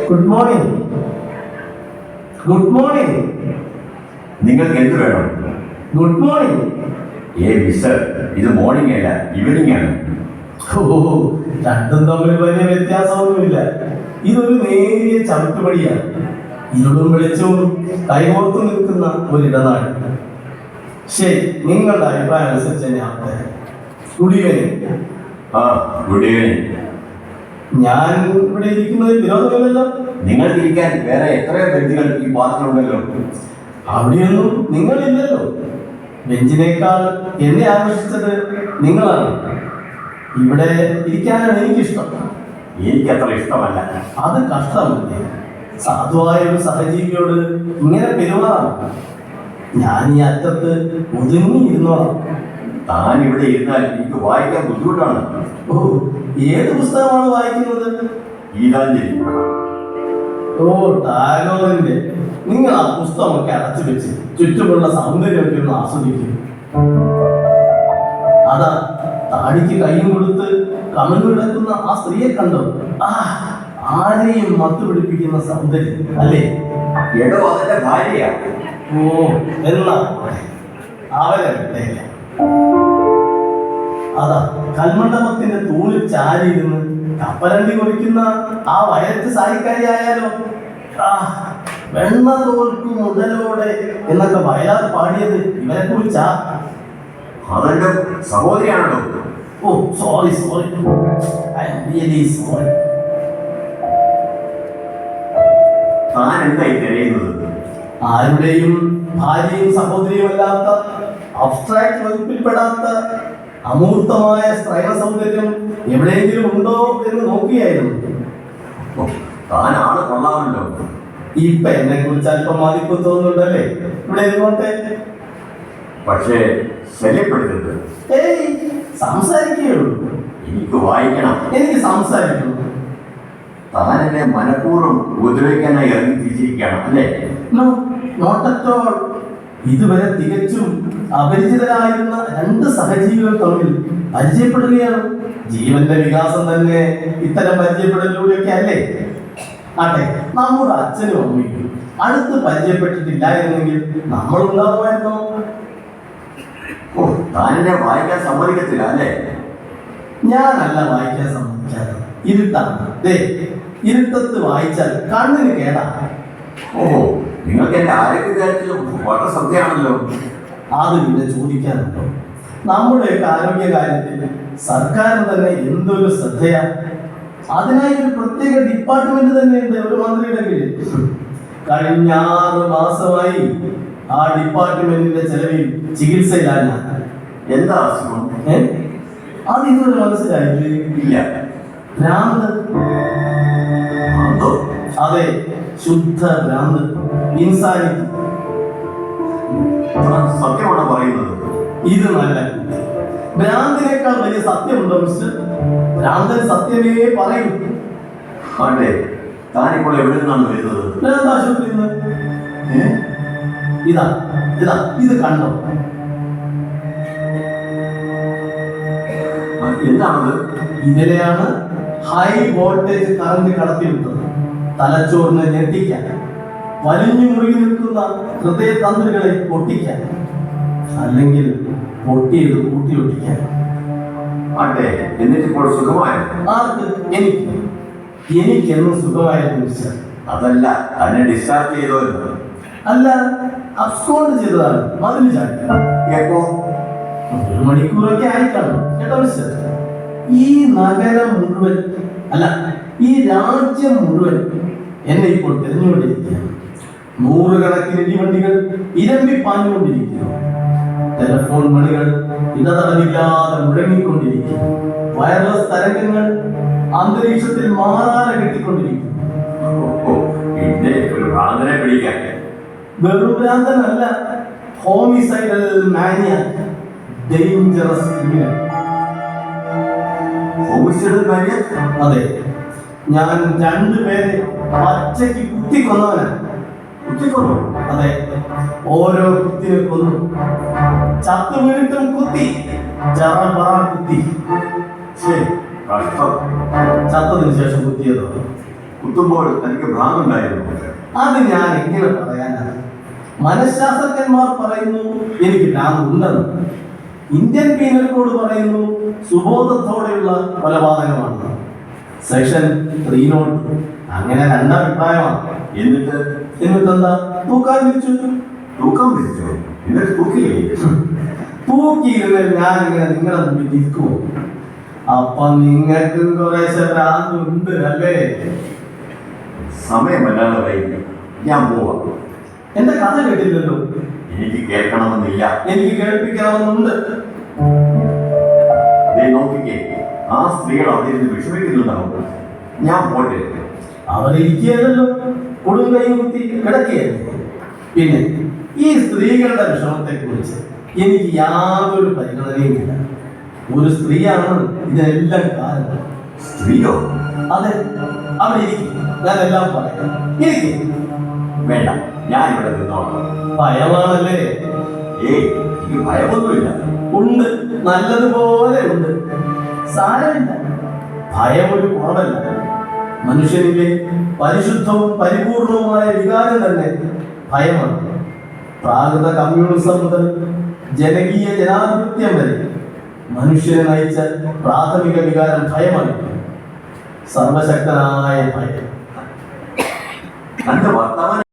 Good morning. Good morning. നിങ്ങൾക്ക് എന്ത് വേണം? Good morning. മിസ്റ്റർ, ഇത് മോർണിംഗ് അല്ല, ഈവനിംഗ് ആണ്. രണ്ടും തമ്മിൽ വലിയ വ്യത്യാസമൊന്നുമില്ല. ഇതൊരു നേരിയ ചവിട്ടുപടിയാണ്. ഇരുളും വെളിച്ചവും കൈകോർത്തു നിൽക്കുന്ന ഒരിടനാട്. ശരി, നിങ്ങളുടെ അഭിപ്രായം അനുസരിച്ച് ഞാൻ ഗുഡ് ഈവനിങ്. Good evening. ഞാൻ ഇവിടെ ഇരിക്കുന്നതിൽ വിരോധമില്ലല്ലോ. നിങ്ങൾക്ക് ഇരിക്കാൻ വേറെ എത്രയോ ബെഞ്ചുകൾ ഈ പാർക്കിലുണ്ടല്ലോ. അവിടെയൊന്നും നിങ്ങളില്ലല്ലോ. ബെഞ്ചിനേക്കാൾ എന്നെ ആകർഷിച്ചത് നിങ്ങളാണ്. ഇവിടെ ഇരിക്കാനാണ് എനിക്കിഷ്ടം. എനിക്കത്ര ഇഷ്ടമല്ല. അത് കഷ്ടമല്ലേ? സാധുവായ ഒരു സഹജീവിയോട് ഇങ്ങനെ പെരുമാറാം. ഞാൻ ഈ അറ്റത്ത് ഒതുങ്ങിയിരുന്നോളാം. താൻ ഇവിടെ ഇരുന്നാൽ എനിക്ക് വായിക്കാൻ ബുദ്ധിമുട്ടാണ്. ഏത് പുസ്തകമാണ് വായിക്കുന്നത്? ഗീതാഞ്ജലി. ടാഗോറിന്റെ. നിങ്ങൾ ആ പുസ്തകമൊക്കെ അടച്ചു വെച്ച് ചുറ്റുമുള്ള സൗന്ദര്യമൊക്കെ ഒന്ന് ആസ്വദിക്കും. അതാ താടിക്ക് കൈയും കൊടുത്ത് കമന്നു കിടക്കുന്ന ആ സ്ത്രീയെ കണ്ടോ? ആരെയും മത്തു പിടിപ്പിക്കുന്ന സൗന്ദര്യം അല്ലേ? എടോ, അതെന്റെ ഭാര്യയാ. എന്നാ അവരെ വിട്ടേക്ക. അതാ കൽമണ്ഡപത്തിന്റെ തൂണിൽ ചാരിയിരുന്ന് കപ്പലണ്ടി കുറിക്കുന്ന ആ വയറ്റ് സാരിക്കാരിയായാലോ? വെണ്ണ തോൽക്കും മുതലോടെ എന്നൊക്കെ വയലാർ പാടിയത് ഇവരെ കുറിച്ചാ. അതെന്റെ സഹോദരിയാണല്ലോ. Sorry I am really sorry. താൻ എന്തായി തിരയുന്നത്? ആരുടെയും ഭാര്യയും സഹോദരിയും അല്ലാത്ത, അബ്സ്ട്രാക്ട് വകുപ്പിൽപ്പെടാത്ത അമൂർത്തമായ സ്ത്രൈണ സൗന്ദര്യം എവിടെയെങ്കിലും ഉണ്ടോ എന്ന് നോക്കിയായിരുന്നു. താൻ ആള് കൊള്ളാമല്ലോ. ഇപ്പൊ എന്നെ കുറിച്ച് അല്പം മതിപ്പ് തോന്നുന്നുണ്ടല്ലേ? ഇവിടെ ഇരുന്നോട്ടെ. പക്ഷേ ശല്യപ്പെടുത്തരുത്. സംസാരിക്കുകയുള്ളൂ. എനിക്ക് വായിക്കണം. എനിക്ക് സംസാരിക്കണം. താൻ എന്നെ മനഃപൂർവ്വം ഉപദ്രവിക്കാനായി ഇറങ്ങി തിരിച്ചിരിക്കുകയാണ് അല്ലേ? Not at all. ഇതുവരെ തികച്ചും അപരിചിതരായിരുന്ന രണ്ട് സഹജീവികൾ തമ്മിൽ പരിചയപ്പെടുകയാണ്. ജീവന്റെ വികാസം തന്നെ ഇത്തരം പരിചയപ്പെടലിലൂടെയൊക്കെ അല്ലേ? ആട്ടെ, നമ്മുടെ അച്ഛനും അമ്മയ്ക്കും അടുത്ത് പരിചയപ്പെട്ടിട്ടില്ലായിരുന്നെങ്കിൽ നമ്മൾ ഉണ്ടാകുമായിരുന്നോ? താൻ എന്നെ വായിക്കാൻ സമ്മതിക്കത്തില്ല അല്ലേ? ഞാനല്ല വായിക്കാൻ സമ്മതിക്കാതെ. ഇരുട്ടാണ്. ഇരുട്ടത്ത് വായിച്ചാൽ കണ്ണിന് കേടാ. നിങ്ങൾക്ക് എന്റെ ആരോഗ്യകാര്യത്തിൽ വളരെ ശ്രദ്ധയാണല്ലോ. അത് പിന്നെ ചോദിക്കാനുണ്ടോ? നമ്മുടെയൊക്കെ ആരോഗ്യകാര്യത്തിൽ സർക്കാരിന് തന്നെ എന്തൊരു ശ്രദ്ധയാ. അതിനായി ഒരു പ്രത്യേക ഡിപ്പാർട്ട്മെന്റ് തന്നെയുണ്ട് ഒരു മന്ത്രിയുടെ കീഴിൽ. കഴിഞ്ഞ 6 മാസമായി ആ ഡിപ്പാർട്ട്മെന്റിന്റെ ചെലവിൽ ചികിത്സയിലാണ് ഞാൻ. എന്താ അസുഖം? അത് ഇതുവരെ മനസ്സിലായില്ല. ഭ്രാന്ത്. അതെ, ശുദ്ധ ഭ്രാന്ത്. ഇൻസാനിറ്റി. സത്യമാണ് പറയുന്നത്. ഇത് നല്ല ഭ്രാന്തിനേക്കാൾ വലിയ സത്യമുണ്ടോ മിസ്റ്റർ? ഭ്രാന്തൻ സത്യമേ പറയൂ. അതെ, താനിപ്പോൾ എവിടെ നിന്നാണ് വരുന്നത്? ഭ്രാന്താശുപത്രിയിൽ നിന്ന്. ഇതാ ഇതാ ഇത് കണ്ടോ? എന്താണത്? ഇതിലെയാണ് ഹൈ വോൾട്ടേജ് കറന്റ് കടത്തിവിട്ടത്. തലച്ചോറിനെ ഞെട്ടിക്കാൻ, വലിഞ്ഞു മുറുകി നിൽക്കുന്ന ഹൃദയതന്ത്രികളെ പൊട്ടിക്കാൻ, അല്ലെങ്കിൽ പൊട്ടിയത് കൂട്ടിയൊട്ടിക്കാൻ. അതെ, എന്നിട്ടിപ്പോൾ സുഖമായോ? ആർക്ക്? എനിക്കെന്നും സുഖമായിരുന്നു മിസ്റ്റർ. അതല്ല, തന്നെ ഡിസ്ചാർജ് ചെയ്തോ? അല്ല, അബ്സ്കോണ്ട് ചെയ്തതാണ്. മതിൽ ചാടി. എപ്പോ? 1 മണിക്കൂറൊക്കെ ആയിക്കാണും കേട്ടോ മിസ്റ്റർ. ഈ നഗരം മുഴുവൻ, അല്ല ഈ രാജ്യം മുഴുവൻ എന്നെ ഇപ്പോൾ തിരഞ്ഞുകൊണ്ടിരിക്കുകയാണ്. 100 കണക്കിന് ഇടിവണ്ടികൾ ഇരമ്പി പാഞ്ഞുകൊണ്ടിരിക്കുന്നു. ടെലഫോൺ മണികൾ ഇടതടവില്ലാതെ മുഴങ്ങിക്കൊണ്ടിരിക്കുന്നു. വയർലെസ് തരംഗങ്ങൾ അന്തരീക്ഷത്തിൽ മാറാതെ കെട്ടിക്കൊണ്ടിരിക്കുന്നു. വെറും ഭ്രാന്തനല്ല, ഹോമിസൈഡൽ മാനിയ, ഡേഞ്ചറസ് ക്രിമിനൽ. അതെ, ഞാൻ 2 പേരെ പച്ചയ്ക്ക് കുത്തിക്കൊന്നവനാണ്. കുത്തിക്കൊന്നു? അതെ, ഓരോ കുത്തിനെ കൊന്നു. ചത്തു വീണിട്ടും കുത്തി, കുത്തി. ശരി, ചത്തതിന് ശേഷം കുത്തിയതോ? കുത്തുമ്പോൾ തനിക്ക് ഭ്രാന്തുണ്ടായിരുന്നു. അത് ഞാൻ എങ്ങനെ പറയാനാണ്? മനഃശാസ്ത്രജ്ഞന്മാർ പറയുന്നു എനിക്ക് ഭ്രാന്തുണ്ടെന്ന്. ഇന്ത്യൻ പീനൽ കോഡ് പറയുന്നു സുബോധത്തോടെയുള്ള കൊലപാതകമാണ്. സെക്ഷൻ 302 അങ്ങനെ രണ്ടഭിപ്രായമാണ്. എന്നിട്ടെന്താ തൂക്കാൻ വിളിച്ചു. തൂക്കം വിളിച്ചോ? എന്നിട്ട് തൂക്കില്ലേ? തൂക്കിയിരുന്ന ഞാൻ ഇങ്ങനെ നിങ്ങളുടെ മുമ്പിൽ ഇരിക്കുമോ? അപ്പൊ നിങ്ങൾക്കും കുറേശ്ശെ ഭ്രാന്തുണ്ട് അല്ലേ? സമയമല്ലാതെ വൈകി, ഞാൻ പോവാം. എന്റെ കഥ കേട്ടില്ലല്ലോ. എനിക്ക് കേൾക്കണമെന്നില്ല. എനിക്ക് കേൾപ്പിക്കണമെന്നുണ്ട്. നോക്കിക്കേ, ആ സ്ത്രീകൾ അവിടെ ഇരുന്ന് വിഷമിക്കുന്നുണ്ടാവും. ഞാൻ പോട്ടെ. അവരിയ്ക്കുകയല്ലോ, കൊടും കൈ കുത്തി കിടക്കുകയല്ലേ. പിന്നെ ഈ സ്ത്രീകളുടെ വിഷമത്തെ കുറിച്ച് എനിക്ക് യാതൊരു പരിഗണനയുമില്ല. ഒരു സ്ത്രീയാണ് ഇതിനെല്ലാം കാരണം. സ്ത്രീയോ? അതെ, അവിടെ ഇരിക്കും, ഞാനെല്ലാം പറയാം. ഇരിക്കും. വേണ്ട, ഞാൻ ഇവിടെ നിന്നോളാം. ഭയമാണല്ലേ? ഏയ്, എനിക്ക് ഭയമൊന്നുമില്ല. ഉണ്ട്, നല്ലതുപോലെ ഉണ്ട്. സാരമില്ല, ഭയം ഒരു കുറവല്ല. മനുഷ്യനിലെ പരിശുദ്ധവും പരിപൂർണവുമായ വികാരം തന്നെ ഭയമാണ്. പ്രാകൃത കമ്മ്യൂണിസം മുതൽ ജനകീയ ജനാധിപത്യം വരെ മനുഷ്യനെ നയിച്ച പ്രാഥമിക വികാരം ഭയമാണ്. സർവശക്തനായ ഭയം. തന്റെ വർത്തമാനം